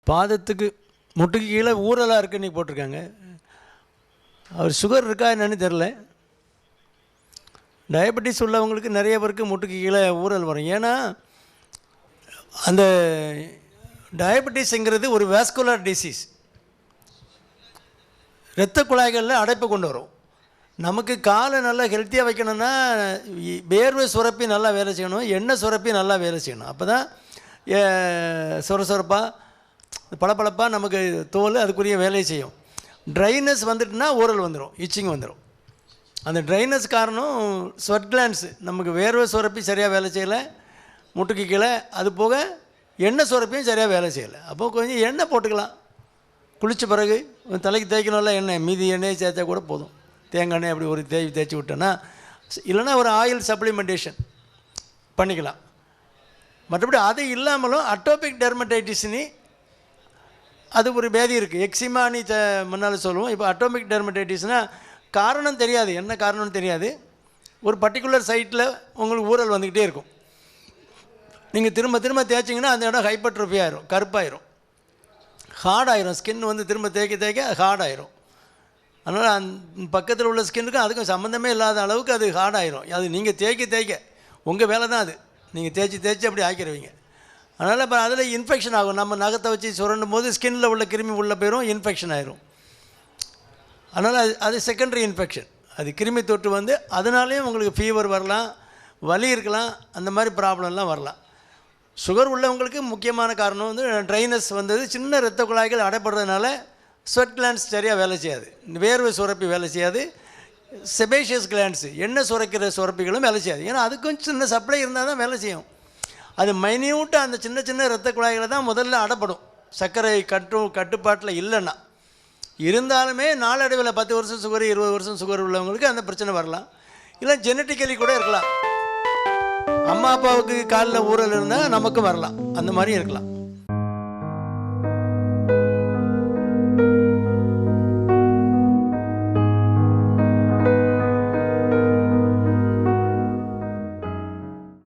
பாதத்துக்கு முட்டுக்கு கீழே ஊறலாக இருக்குன்னு போட்டிருக்காங்க. அவர் சுகர் இருக்கா என்னன்னு தெரில. டயபெட்டிஸ் உள்ளவங்களுக்கு நிறைய பேருக்கு முட்டுக்கு கீழே ஊறல் வரும். ஏன்னா அந்த டயபெட்டிஸுங்கிறது ஒரு வாஸ்குலர் டிசீஸ். இரத்த குழாய்களில் அடைப்பு கொண்டு வரும். நமக்கு காலை நல்லா ஹெல்த்தியாக வைக்கணும்னா வேர்வை சுரப்பி நல்லா வேலை செய்யணும், எண்ணெய் சுரப்பி நல்லா வேலை செய்யணும். அப்போ தான் சுரப்பாக பளபளப்பாக நமக்கு தோல் அதுக்குரிய வேலையை செய்யும். ட்ரைனஸ் வந்துட்டுனா ஊறல் வந்துடும், இச்சிங் வந்துடும். அந்த ட்ரைனஸ் காரணம் ஸ்வெட் கிளான்ஸு, நமக்கு வேர்வை சுரப்பி சரியாக வேலை செய்யலை, முட்டுக்கு கீழே. அது போக எண்ணெய் சுரப்பியும் சரியாக வேலை செய்யலை. அப்போது கொஞ்சம் எண்ணெய் போட்டுக்கலாம். குளித்த பிறகு தலைக்கு தேய்க்கணும்ல எண்ணெய், மீதி எண்ணெயை சேர்த்தா கூட போதும். தேங்காய் எண்ணெய் அப்படி ஒரு தேய்ச்சி விட்டோன்னா, இல்லைன்னா ஒரு ஆயில் சப்ளிமெண்டேஷன் பண்ணிக்கலாம். மற்றபடி அது இல்லாமலும் அட்டோபிக் டெர்மடைட்டிஸ்னு அது ஒரு வியாதி இருக்குது. எக்ஸிமானி முன்னால் சொல்லுவோம். இப்போ அட்டோபிக் டெர்மடைட்டிஸ்னால் காரணம் தெரியாது, என்ன காரணம்னு தெரியாது. ஒரு பர்டிகுலர் சைட்டில் உங்களுக்கு ஊறல் வந்துக்கிட்டே இருக்கும். நீங்கள் திரும்ப திரும்ப தேய்ச்சிங்கன்னா அந்த இடம் ஹைப்பர்ட்ரோஃபி ஆயிரும், கருப்பாயிரும், ஹார்டாயிரும். ஸ்கின் வந்து திரும்ப தேய்க்க தேய்க்க ஹார்டாயிரும். அதனால் அந்த பக்கத்தில் உள்ள ஸ்கின்னுக்கும் அதுக்கும் சம்மந்தமே இல்லாத அளவுக்கு அது ஹார்டாயிரும். அது நீங்கள் தேய்க்க தேய்க்க உங்கள் வேலை தான் அது. நீங்கள் தேய்ச்சி அப்படி ஆக்கிடுவீங்க. அதனால் இப்போ அதில் இன்ஃபெக்ஷன் ஆகும். நம்ம நகத்தை வச்சு சுரண்டும் போது ஸ்கின்னில் உள்ள கிருமி உள்ளே போயிடும், இன்ஃபெக்ஷன் ஆயிரும். அதனால் அது செகண்டரி இன்ஃபெக்ஷன். அது கிருமி தொற்று வந்து அதனாலேயும் உங்களுக்கு ஃபீவர் வரலாம், வலி இருக்கலாம், அந்த மாதிரி ப்ராப்ளம்லாம் வரலாம். சுகர் உள்ளவங்களுக்கு முக்கியமான காரணம் வந்து ட்ரைனஸ் வந்தது. சின்ன இரத்த குழாய்கள் அடைப்படுறதுனால ஸ்வெட் கிளான்ஸ் சரியாக வேலை செய்யாது, வேர்வை சுரப்பி வேலை செய்யாது, செபேஷியஸ் கிளான்ஸு எண்ணெய் சுரக்கிற சுரப்பிகளும் வேலை செய்யாது. ஏன்னா அதுக்கும் சின்ன சப்ளை இருந்தால் தான் வேலை செய்யும். அது மைன்யூட்டாக அந்த சின்ன சின்ன இரத்த குழாய்களை தான் முதல்ல அடைப்படும், சர்க்கரை கட்டுப்பாட்டில் இல்லைன்னா. இருந்தாலுமே நாளடைவில் 10 வருஷம் சுகர் 20 வருஷம் சுகர் உள்ளவங்களுக்கு அந்த பிரச்சனை வரலாம். இல்லை ஜெனட்டிக்கலி கூட இருக்கலாம். அம்மா அப்பாவுக்கு காலில் ஊறல் இருந்தால் நமக்கும் வரலாம், அந்த மாதிரியும் இருக்கலாம்.